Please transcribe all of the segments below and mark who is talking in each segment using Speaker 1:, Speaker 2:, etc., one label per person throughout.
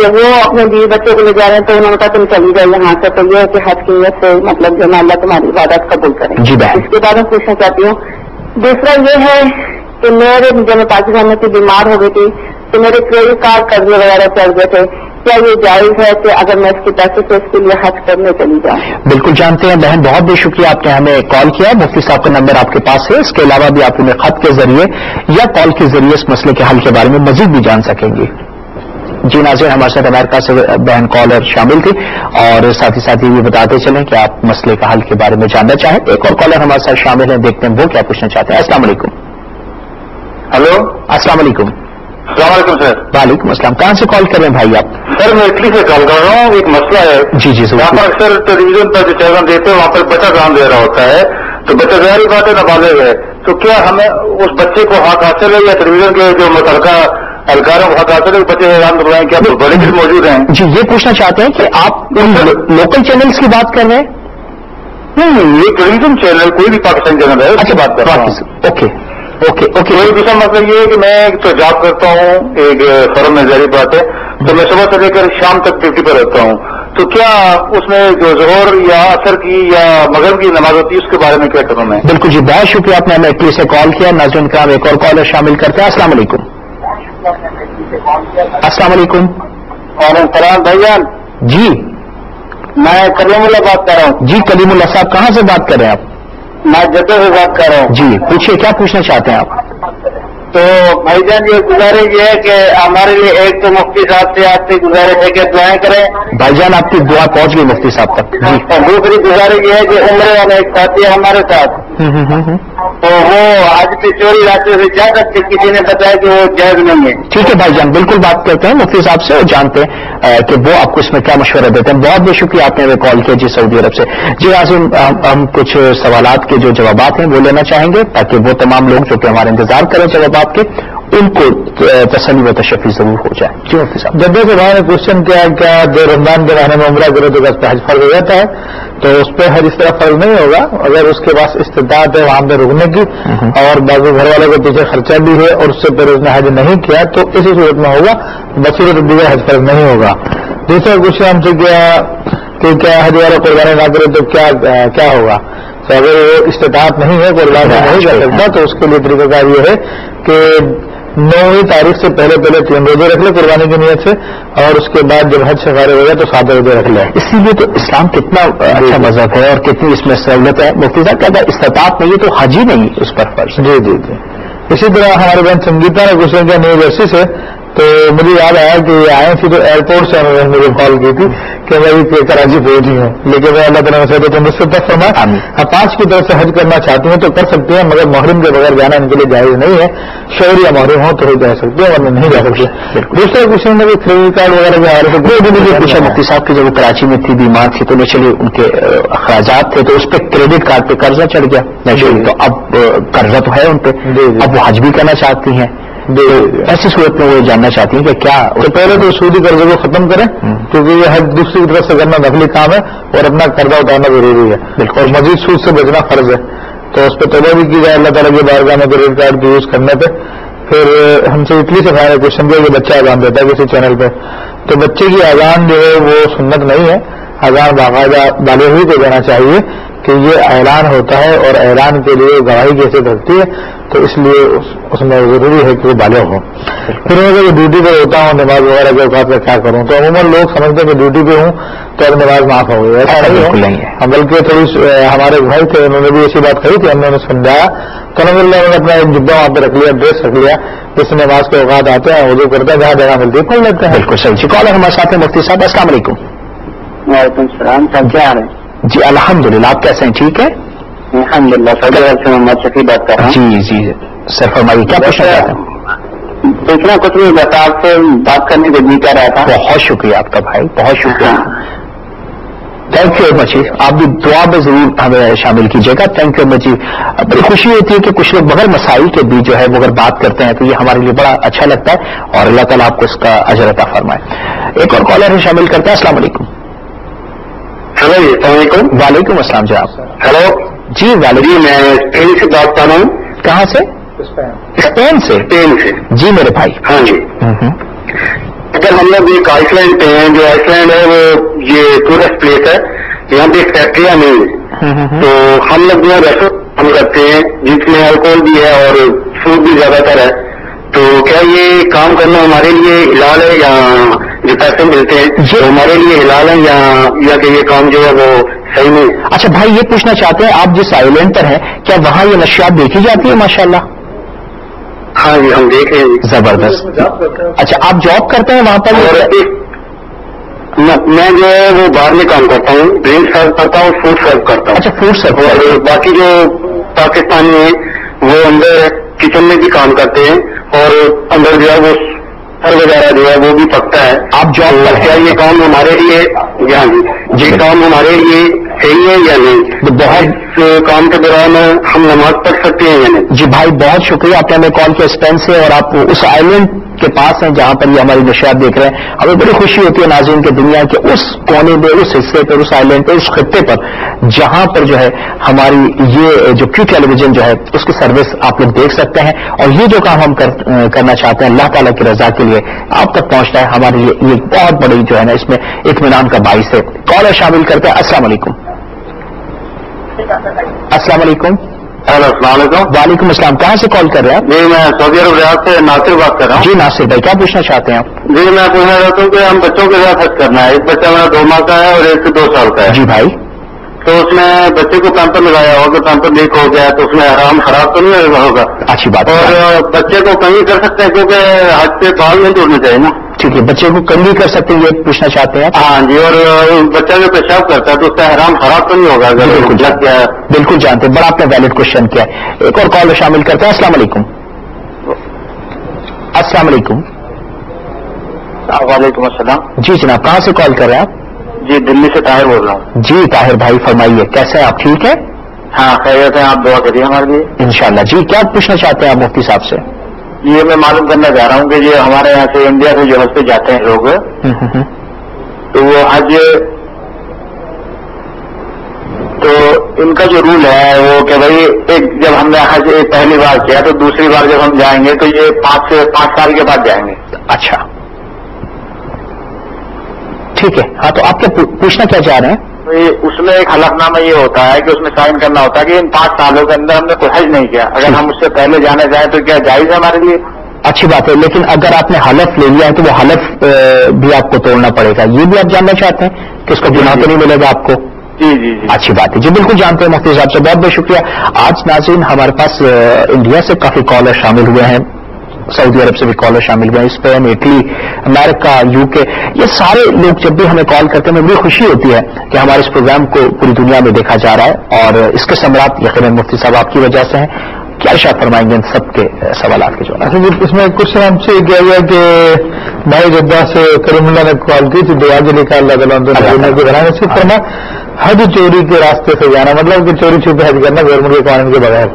Speaker 1: جب وہ اپنے بیوی بچے کو لے جا رہے ہیں تو انہوں نے کہا تم چلی جائے یہاں سے، تو یہ ہے کہ حج کی نیت سے مطلب جو اللہ تمہاری عبادت قبول کریں. اس کے بعد میں پوچھنا چاہتی ہوں، دوسرا یہ ہے کہ جب میں پاکستان میں بیمار ہو گئی تھی تو میرے کریڈٹ کارڈ قرضے وغیرہ چل گئے تھے، کیا یہ جائز ہے کہ اگر میں اس کے پیسے سے اس کے لیے حج کرنے چلی جاؤں؟
Speaker 2: بالکل جانتے ہیں بہن، بہت بہت شکریہ آپ نے ہمیں کال کیا. مفتی صاحب کا نمبر آپ کے پاس ہے، اس کے علاوہ بھی آپ انہیں خط کے ذریعے یا کال کے ذریعے اس مسئلے کے حل کے بارے میں مزید بھی جان سکیں گے. جی ناظرین، ہمارے ساتھ امریکہ سے بہن کالر شامل تھی اور ساتھ ہی یہ بتاتے چلیں کہ آپ مسئلے کا حل کے بارے میں جاننا چاہیں. ایک اور کالر ہمارے ساتھ شامل ہیں، دیکھتے ہیں وہ کیا پوچھنا چاہتے ہیں. السلام علیکم.
Speaker 3: ہلو،
Speaker 2: السلام علیکم.
Speaker 3: السلام علیکم سر.
Speaker 2: وعلیکم السلام. کہاں سے کال کر رہے ہیں بھائی آپ؟
Speaker 3: سر میں اٹلی سے کال کر رہا ہوں. ایک مسئلہ ہے.
Speaker 2: جی
Speaker 3: یہاں پر اکثر ٹیلی ویژن پر جو چینل دیتے ہیں وہاں پر بچہ کام دے رہا ہوتا ہے، تو بچہ ظاہری بات ہے نابالغ ہے، تو کیا ہمیں اس بچے کو حق حاصل ہے یا ٹیلی ویژن کے جو متعلقہ اہلکاروں کو حق حاصل ہے بچے اعلان کروائیں؟ کیا بڑے بھی موجود ہیں؟
Speaker 2: جی یہ پوچھنا چاہتے ہیں کہ آپ لوکل چینلز کی بات کر رہے ہیں؟
Speaker 3: نہیں، یہ ٹیلی ویژن چینل کوئی بھی پاکستانی چینل ہے، اس کی بات کر رہا ہوں.
Speaker 2: اوکے.
Speaker 3: دوسرا مسئلہ یہ ہے کہ میں تو جاب کرتا ہوں ایک فرم میں، ظاہری بات ہے، تو میں صبح سے لے کر شام تک ڈیوٹی پر رہتا ہوں، تو کیا اس میں جو ظہر یا عصر کی یا مغرب کی نماز ہوتی ہے اس کے بارے میں کیا کروں میں؟
Speaker 2: بالکل جی، بہت شکریہ آپ نے ہمیں اٹلی سے کال کیا. ناظرین کرام ایک اور کالر شامل کرتے ہیں. السلام علیکم. السلام علیکم.
Speaker 3: وعلیکم السلام بھائی جان.
Speaker 2: جی
Speaker 3: میں کلیم اللہ بات کر رہا ہوں.
Speaker 2: جی کلیم اللہ صاحب، کہاں سے بات کر رہے ہیں آپ؟
Speaker 3: میں جدہ سے بات کر رہا ہوں.
Speaker 2: جی پوچھیے، کیا پوچھنا چاہتے ہیں آپ؟
Speaker 3: تو بھائی جان یہ گزارش یہ ہے کہ ہمارے لیے ایک تو مفتی صاحب سے آپ سے گزارش ہے کہ دعائیں کریں.
Speaker 2: بھائی جان آپ کی دعا پہنچ گئی مفتی صاحب تک. جی.
Speaker 3: اور دوسری گزارش یہ ہے کہ عمرے والا ایک ساتھی ہے ہمارے ساتھ، تو وہ آج بھی چوری راستے سے جا سکتے، کسی نے بتایا کہ وہ جائز نہیں ہے.
Speaker 2: ٹھیک ہے بھائی جان، بالکل بات کرتے ہیں مفتی صاحب سے اور جانتے ہیں کہ وہ آپ کو اس میں کیا مشورہ دیتے ہیں. بہت بہت شکریہ آپ نے ہمیں کال کیا جی سعودی عرب سے. جی عاصم، ہم کچھ سوالات کے جو جوابات ہیں وہ لینا چاہیں گے تاکہ وہ تمام لوگ جو کہ ہمارا انتظار کریں جوابات کے ان کو تسلی و تشفی ضرور ہو جائے. جی مفتی صاحب.
Speaker 4: جب سے بھائی نے کوشچن کیا کیا جو رمضان کے مہینے میں عمرہ کرے تو اس پہ حج فرض ہو جاتا ہے، تو اس پہ حج اس طرح فرض نہیں ہوگا. اگر اس کے پاس استطاعت ہے وہاں پہ رکنے کی اور بعض گھر والوں کے پیچھے خرچہ بھی ہے اور اس سے پھر اس نے حج نہیں کیا تو اسی صورت میں ہوگا، بصورت دیگر حج فرض نہیں ہوگا. دوسرا کوشچن ہم سے کیا کہ کیا حج والا قربانی نہ کرے تو کیا ہوگا. تو اگر وہ استطاعت نہیں ہے قربانی نہیں کر سکتا تو اس کے لیے طریقہ کار یہ ہے کہ 9ویں تاریخ سے پہلے 3 روزے رکھ لے قربانی کی نیت سے، اور اس کے بعد جب حج سے فارغ ہو گیا تو 7 روزے رکھ لے.
Speaker 2: اسی لیے تو اسلام کتنا اچھا مذہب ہے اور کتنی اس میں سہولت ہے. مفتی صاحب کہ اگر استطاعت نہیں ہے تو حج ہی نہیں اس پر فرض.
Speaker 4: جی جی جی. اسی طرح ہمارے بہن سنگیتا نے کچھ کیا نیو جرسی سے، تو مجھے یاد آیا کہ آئے تھی تو ایئرپورٹ سے انہوں نے مجھے کال کی تھی کہ میں بھی کراچی پہنچی ہوں، لیکن میں اللہ تعالیٰ سے تو مجھ سے تک فرما 5 کی طرف سے حج کرنا چاہتی ہیں تو کر سکتے ہیں، مگر محرم کے بغیر جانا ان کے لیے جائز نہیں ہے. شوہر یا محرم ہو تو جا سکتے ہیں ورنہ نہیں جا سکتے. دوسرا کوشچن میں کریڈٹ کارڈ وغیرہ کے حوالے سے
Speaker 2: مجھے پوچھا مفتی صاحب کہ جب وہ کراچی میں تھی بیمار تھی تو چلیے ان کے اخراجات تھے تو اس پہ کریڈٹ کارڈ پہ قرضہ چڑھ گیا، تو اب قرضہ تو ہے ان پہ، اب وہ حج بھی کرنا چاہتی ہیں. ایسی صورت میں وہ جاننا چاہتی ہیں کہ کیا
Speaker 4: تو پہلے تو سودی قرضے کو ختم کریں کیونکہ یہ حج دوسری طرف سے کرنا نفلی کام ہے اور اپنا قرضہ اتارنا ضروری ہے اور مزید سود سے بچنا فرض ہے. تو اس پہ توبہ بھی کی جائے اللہ تعالیٰ کی بارگاہ میں کریڈٹ کارڈ کی یوز کرنے پہ. پھر ہم سے اٹلی سے فائدہ کوشچن کیا کہ بچہ اذان دیتا ہے کسی چینل پہ، تو بچے کی اذان جو ہے وہ سنت نہیں ہے. اذان باقاعدہ بالغ ہوئی کو دینا چاہیے کہ یہ اعلان ہوتا ہے اور اعلان کے لیے گواہی کی حیثیت رکھتی ہے، تو اس لیے اس میں ضروری ہے کہ وہ بالغ ہو. پھر میں جب ڈیوٹی پہ ہوتا ہوں نماز وغیرہ کے اوقات میں کیا کروں، تو عموماً لوگ سمجھتے ہیں کہ ڈیوٹی پہ ہوں تو اب نماز معاف ہو گئی. ایسا نہیں ہے، بلکہ تھوڑی ہمارے بھائی تھے انہوں نے بھی ایسی بات کہی تھی، ہم نے انہیں سمجھایا تو الحمد للہ انہوں نے اپنا ایک جبہ وہاں پہ رکھ لیا، ڈریس رکھ لیا، جس نماز کے اوقات آتے ہیں وضو کرتے ہیں، جہاں جگہ ملتی ہے پڑھ لیتے ہیں.
Speaker 2: بالکل صحیح. کالر ہمارے ساتھ ہیں مفتی صاحب. السلام علیکم.
Speaker 3: وعلیکم السلام. کیا حال ہے؟
Speaker 2: جی الحمد للہ، آپ کیسے ہیں؟ ٹھیک ہے
Speaker 3: الحمد للہ. سعودی عرب سے محمد شفیع بات کر رہا ہوں.
Speaker 2: جی جی سر فرمائیے، کیا پوچھنا چاہتے ہیں؟
Speaker 3: پوچھنا کچھ نہیں، بس آپ سے بات کرنے کو جی کر رہا تھا.
Speaker 2: بہت شکریہ آپ کا بھائی، بہت شکریہ. Thank you much. آپ بھی دعا میں ضرور ہمیں شامل کیجیے گا. Thank you مچی. بڑی خوشی ہوتی ہے کہ کچھ لوگ بغیر مسائل کے بھی جو ہے وہ اگر بات کرتے ہیں تو یہ ہمارے لیے بڑا اچھا لگتا ہے اور اللہ تعالیٰ آپ کو اس کا اجر عطا فرمائے. ایک اور کالر ہے شامل کرتے ہیں. السلام علیکم.
Speaker 3: ہلو السلام علیکم.
Speaker 2: وعلیکم السلام جناب.
Speaker 3: ہلو
Speaker 2: جی وعلیکم.
Speaker 3: میں اسپین سے بات کر رہا ہوں.
Speaker 2: کہاں سے؟ اسپین سے.
Speaker 3: اسپین سے.
Speaker 2: جی میرے بھائی.
Speaker 3: ہاں جی. اگر ہم لوگ ایک آئس لینڈ پہ ہیں, جو آئس لینڈ ہے وہ یہ ٹورسٹ پلیس ہے, یہاں پہ فیکٹریاں نہیں ہیں, تو ہم لوگ جو ریسٹورینٹ کام کرتے ہیں جس میں الکوہل بھی ہے اور فوڈ بھی زیادہ تر ہے, تو کیا یہ کام کرنا ہمارے لیے حلال ہے, یا جو پیسے ملتے ہیں وہ ہمارے لیے حلال ہے, یا کہ یہ کام جو ہے وہ صحیح نہیں ہے؟
Speaker 2: اچھا بھائی یہ پوچھنا چاہتے ہیں آپ جس آئی لینڈ پر ہیں کیا وہاں یہ نشیات دیکھی جاتی ہے؟ ماشاء اللہ.
Speaker 3: ہاں جی ہم دیکھ رہے ہیں.
Speaker 2: زبردست. اچھا آپ جاب کرتے ہیں وہاں پر؟
Speaker 3: میں جو ہے وہ باہر میں کام کرتا ہوں, ڈرنک سرو کرتا ہوں, فوڈ سرو کرتا ہوں.
Speaker 2: اچھا فوڈ سرو.
Speaker 3: اور باقی جو پاکستانی ہیں وہ اندر کچن میں بھی کام کرتے ہیں, اور اندر جو ہے وہ سر وغیرہ جو ہے وہ بھی پکتا ہے.
Speaker 2: آپ جاب پر
Speaker 3: کیا یہ کام ہمارے لیے, یہ کام ہمارے لیے صحیح ہے یا نہیں؟
Speaker 2: بہت
Speaker 3: کام کے دوران ہم نماز پڑھ سکتے ہیں یا نہیں؟
Speaker 2: جی بھائی بہت شکریہ, آپ نے ہمیں کال کیا اسپین سے, اور آپ اس آئی لینڈ کے پاس ہیں جہاں پر یہ ہماری نشریات دیکھ رہے ہیں. ہمیں بڑی خوشی ہوتی ہے ناظرین کے دنیا کے اس کونے میں, اس حصے پر, اس آئی لینڈ پہ, اس خطے پر جہاں پر جو ہے ہماری یہ جو کیو ٹیلی ویژن جو ہے اس کی سروس آپ لوگ دیکھ سکتے ہیں, اور یہ جو کام ہم کرنا چاہتے ہیں اللہ تعالیٰ کی رضا کے لیے آپ تک پہنچنا ہے ہمارے لیے یہ بہت بڑی جو ہے نا اس میں اطمینان کا باعث ہے. کالر شامل کرتے ہیں. السلام علیکم. السلام علیکم.
Speaker 3: ہیلو السلام علیکم.
Speaker 2: وعلیکم السلام. کہاں سے کال کر رہے ہیں آپ؟
Speaker 3: جی میں سعودی عرب ریاض سے ناصر بات کر رہا ہوں.
Speaker 2: جی ناصر بھائی کیا پوچھنا چاہتے ہیں آپ؟
Speaker 3: جی میں پوچھنا چاہتا ہوں کہ ہم بچوں کے ساتھ حج کرنا ہے. ایک بچہ میرا 2 ماہ کا ہے اور ایک 2 سال کا ہے.
Speaker 2: جی بھائی.
Speaker 3: تو اس میں بچے کو پیمپر لگایا ہوگا, پیمپر لیک ہو گیا تو اس میں حرام خراب تو نہیں ہوگا؟
Speaker 2: اچھی بات.
Speaker 3: اور بچے کو کہیں کر سکتے ہیں کیونکہ حج سے بال نہیں توڑنے چاہیے نا.
Speaker 2: ٹھیک ہے, بچے کو کنگھی کر سکتے ہیں یہ پوچھنا چاہتے ہیں؟
Speaker 3: ہاں جی. اور بچہ جو پیشاب کرتا ہے تو اس کا حرام خراب تو نہیں ہوگا؟
Speaker 2: بالکل
Speaker 3: جگ گیا ہے.
Speaker 2: بالکل جانتے ہیں, بڑا آپ نے ویلڈ کوشچن کیا ہے. ایک اور کال شامل کرتے ہیں. السلام علیکم. السلام علیکم.
Speaker 3: وعلیکم السلام.
Speaker 2: جی جناب کہاں سے کال کر رہے ہیں آپ؟
Speaker 3: جی دلی سے طاہر بول رہا ہوں.
Speaker 2: جی طاہر بھائی فرمائیے کیسے ہیں آپ؟ ٹھیک ہے
Speaker 3: ہاں خیریت ہے, آپ دعا کریے ہمارے لیے.
Speaker 2: انشاءاللہ. جی کیا پوچھنا چاہتے ہیں آپ مفتی صاحب سے؟
Speaker 3: یہ میں معلوم کرنا چاہ رہا ہوں کہ یہ ہمارے یہاں سے انڈیا سے جو حج پہ جاتے ہیں لوگ, تو وہ حج, تو ان کا جو رول ہے وہ کہ بھائی ایک جب ہم نے حج پہلی بار کیا تو دوسری بار جب ہم جائیں گے تو یہ 5 سال کے بعد جائیں گے.
Speaker 2: اچھا ٹھیک ہے. ہاں تو آپ کیا پوچھنا کیا چاہ رہے ہیں؟
Speaker 3: اس میں ایک حلف نامہ یہ ہوتا ہے کہ اس میں سائن کرنا ہوتا ہے کہ ان 5 سالوں کے اندر ہم نے کوئی حج نہیں کیا. اگر ہم اس سے پہلے جانا چاہیں تو کیا جائز ہے ہمارے لیے؟
Speaker 2: اچھی بات ہے, لیکن اگر آپ نے حلف لے لیا ہے تو وہ حلف بھی آپ کو توڑنا پڑے گا. یہ بھی آپ جاننا چاہتے ہیں کہ اس کا گناہ تو نہیں ملے گا آپ کو؟
Speaker 3: جی جی جی
Speaker 2: اچھی بات ہے. جی بالکل جانتے ہیں مفتی صاحب سے, بہت بہت شکریہ. آج ناظرین ہمارے پاس انڈیا سے کافی کالر شامل ہوئے ہیں, سعودی عرب سے بھی کالر شامل ہوئے ہیں, اسپین, اٹلی, امریکہ, UK, یہ سارے لوگ جب بھی ہمیں کال کرتے ہیں ہمیں بڑی خوشی ہوتی ہے کہ ہمارے اس پروگرام کو پوری دنیا میں دیکھا جا رہا ہے, اور اس کے ثمرات یقیناً مفتی صاحب آپ کی وجہ سے ہیں. کیا ارشاد فرمائیں گے ان سب کے سوالات کے جواب؟
Speaker 4: اس میں کچھ ہم سے کیا گیا کہ بھائی جدہ سے کریم اللہ نے کال کی تھی, دعا کے لیے اللہ تعالیٰ سے فرما حج چوری کے راستے سے جانا, مطلب کہ چوری چھپے حج کرنا گورنمنٹ کے قانون کے بغیر.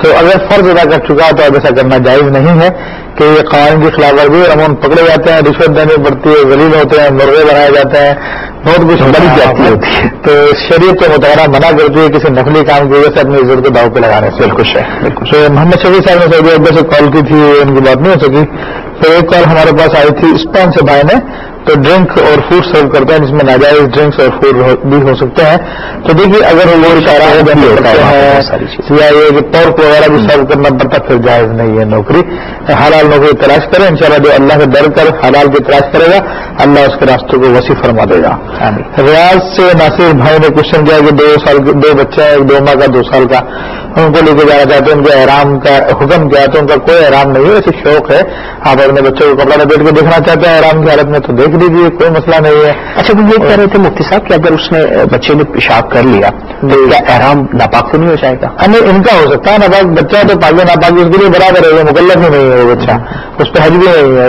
Speaker 4: تو اگر فرض ادا کر چکا تو اب ایسا کرنا جائز نہیں ہے کہ یہ قانون کی خلاف ورزی, امون پکڑے جاتے ہیں, رشوت دینی پڑتی ہے, ذلیل ہوتے ہیں, مرغے بنائے جاتے ہیں, بہت کچھ بڑی جاتی ہوتی ہے. تو شریعت کے مطالعہ منع کرتی ہے کسی نقلی کام کی وجہ سے اپنی عزت کو داؤ پہ لگانے سے. بالکل بالکل. تو محمد شفیع صاحب نے سعودی عرب سے کال کی تھی, ان کی بات نہیں ہو سکی. تو ایک کال ہمارے پاس آئی تھی اسپین سے بھائی نے, تو ڈرنک اور فوڈ سرو کرتے ہیں جس میں ناجائز ڈرنکس اور فوڈ بھی ہو سکتے ہیں. تو دیکھیے اگر وہ اشارہ ہوتا ہے یا یہ کہ پورک وغیرہ بھی سرو کرنا پڑتا پھر جائز نہیں ہے نوکری. حلال نوکری تلاش کریں, انشاءاللہ جو اللہ سے ڈر کر حلال کی تلاش کرے گا اللہ اس کے راستوں کو وسیع فرما دے گا. ریاض سے ناصر بھائی نے کوشچن کیا کہ 2 بچے ہیں, ایک 2 ماہ کا 2 سال کا, ان کو لے کے جانا چاہتے ہیں, ان کے احرام کا حکم کیا ہے؟ تو ان کا کوئی احرام نہیں ہے, ویسے شوق ہے, آپ اپنے بچوں کو کپڑا لپیٹ کے دیکھنا چاہتے ہیں احرام کی حالت میں تو دیکھ لیجیے, کوئی مسئلہ نہیں ہے.
Speaker 2: اچھا وہ یہ کہہ رہے تھے مفتی صاحب کہ اگر اس نے بچے نے پیشاب کر لیا تو کیا احرام ناپاک تو نہیں ہو جائے گا؟
Speaker 4: ہمیں ان کا ہو سکتا ہے ناپاک, بچہ تو پاک ناپاک اس کے لیے برابر ہے, وہ مکلف ہی نہیں ہے وہ بچہ, اس پہ حج بھی نہیں ہے,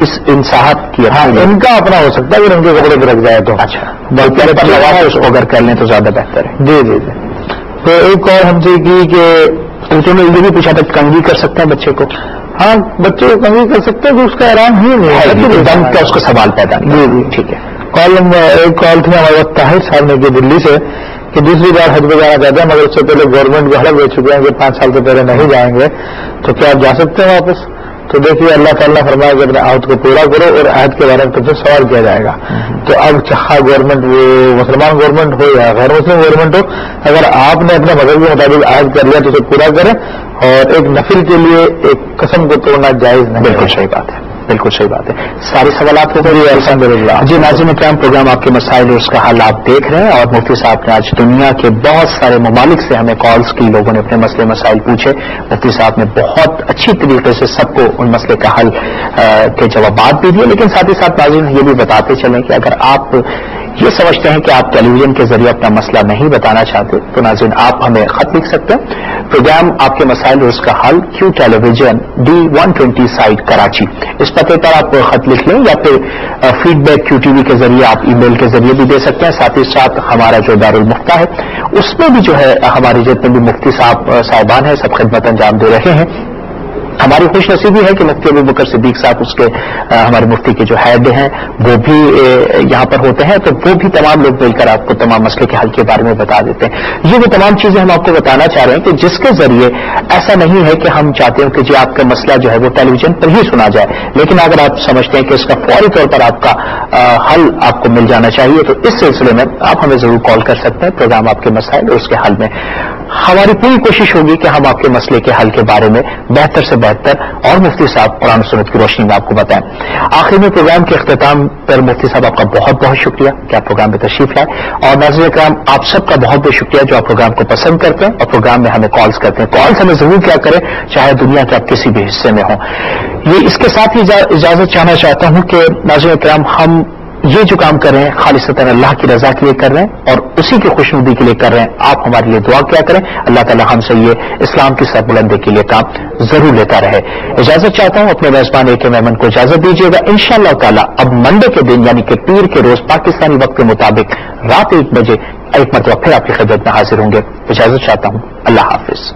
Speaker 2: اس انصاحت کی.
Speaker 4: ہاں ان کا اپنا ہو سکتا ہے اگر ان کے کپڑے پہ رکھ جائے تو.
Speaker 2: اچھا بلکہ پر لگا ہے اس کو اگر کر لیں تو زیادہ بہتر ہے.
Speaker 4: جی جی جی. تو ایک اور ہم سے کی کہ
Speaker 2: انہوں نے یہ بھی پوچھا تھا کنگھی کر سکتے ہیں بچے کو؟
Speaker 4: ہاں بچے کو کنگھی کر سکتے ہیں, اس کا احرام ہی نہیں ہے,
Speaker 2: دم کا اس کو سوال پیدا نہیں.
Speaker 4: جی جی
Speaker 2: ٹھیک ہے.
Speaker 4: ایک کال تھی ہمارے وقت طاہر صاحب نے کی دلی سے کہ دوسری بار حج پہ جانا چاہتے ہیں مگر اس سے پہلے گورنمنٹ کو حلف دے چکے ہیں کہ 5 سال سے پہلے نہیں جائیں گے, تو کیا آپ جا سکتے ہیں واپس؟ تو دیکھیے اللہ تعالیٰ نے فرمایا کہ اپنے عہد کو پورا کرو اور عہد کے بارے میں تم سے سوال کیا جائے گا. تو اب چاہے گورنمنٹ وہ مسلمان گورنمنٹ ہو یا غیر مسلم گورنمنٹ ہو، اگر آپ نے اپنے مذہب کے مطابق عہد کر لیا تو اسے پورا کریں، اور ایک نفل کے لیے ایک قسم کو توڑنا جائز نہیں.
Speaker 2: بالکل صحیح بات ہے، بالکل صحیح بات ہے. سارے سوالات ہو گئے الحمدللہ. جی ناظرین اکرام، پروگرام آپ کے مسائل اور اس کا حل آپ دیکھ رہے ہیں، اور مفتی صاحب نے آج دنیا کے بہت سارے ممالک سے ہمیں کالز کی، لوگوں نے اپنے مسئلے مسائل پوچھے. مفتی صاحب نے بہت اچھی طریقے سے سب کو ان مسئلے کا حل کے جوابات بھی دیے. لیکن ساتھ ہی ساتھ ناظرین یہ بھی بتاتے چلیں کہ اگر آپ یہ سمجھتے ہیں کہ آپ ٹیلی ویژن کے ذریعے اپنا مسئلہ نہیں بتانا چاہتے تو ناظرین آپ ہمیں خط لکھ سکتے ہیں. پروگرام آپ کے مسائل اور اس کا حل، کیو ٹیلی ویژن D120 سائٹ کراچی، اس پتے پر آپ خط لکھ لیں، یا پھر فیڈ بیک QTV کے ذریعے آپ ای میل کے ذریعے بھی دے سکتے ہیں. ساتھ ہی ساتھ ہمارا جو دارالمفتہ ہے اس میں بھی جو ہے ہمارے جتنے بھی مفتی صاحبان ہیں سب خدمت انجام دے رہے ہیں. ہماری خوش نصیبی ہے کہ مفتی ابوبکر صدیق صاحب اس کے ہمارے مفتی کے جو ہیڈ ہیں وہ بھی یہاں پر ہوتے ہیں، تو وہ بھی تمام لوگ مل کر آپ کو تمام مسئلے کے حل کے بارے میں بتا دیتے ہیں. یہ وہ تمام چیزیں ہم آپ کو بتانا چاہ رہے ہیں کہ جس کے ذریعے ایسا نہیں ہے کہ ہم چاہتے ہیں کہ جی آپ کا مسئلہ جو ہے وہ ٹیلی ویژن پر ہی سنا جائے، لیکن اگر آپ سمجھتے ہیں کہ اس کا فوری طور پر آپ کا حل آپ کو مل جانا چاہیے تو اس سلسلے میں آپ ہمیں ضرور کال کر سکتے ہیں. پروگرام آپ کے مسائل اور اس کے حل میں ہماری پوری کوشش ہوگی کہ ہم آپ کے مسئلے کے حل کے بارے میں بہتر سے بہتر اور مفتی صاحب قرآن و سنت کی روشنی میں آپ کو بتائیں. آخر میں پروگرام کے اختتام پر مفتی صاحب آپ کا بہت بہت شکریہ کہ آپ پروگرام میں تشریف لائے، اور ناظرین کرام آپ سب کا بہت بہت شکریہ جو آپ پروگرام کو پسند کرتے ہیں اور پروگرام میں ہمیں کالز کرتے ہیں. کالز ہمیں ضرور کیا کریں چاہے دنیا کے آپ کسی بھی حصے میں ہوں. یہ اس کے ساتھ ہی اجازت چاہنا چاہتا ہوں کہ ناظرین کرام ہم یہ جو کام کر رہے ہیں خالصتاً اللہ کی رضا کے لیے کر رہے ہیں اور اسی کی خوشنودی کے لیے کر رہے ہیں. آپ ہمارے لیے دعا کیا کریں، اللہ تعالی ہم سے یہ اسلام کی سربلندی کے لیے کام ضرور لیتا رہے. اجازت چاہتا ہوں اپنے میزبان ایک میمن کو اجازت دیجیے گا. انشاءاللہ تعالی اب منڈے کے دن یعنی کہ پیر کے روز پاکستانی وقت کے مطابق رات 1 بجے ایک مرتبہ پھر آپ کی خدمت میں حاضر ہوں گے. اجازت چاہتا ہوں، اللہ حافظ.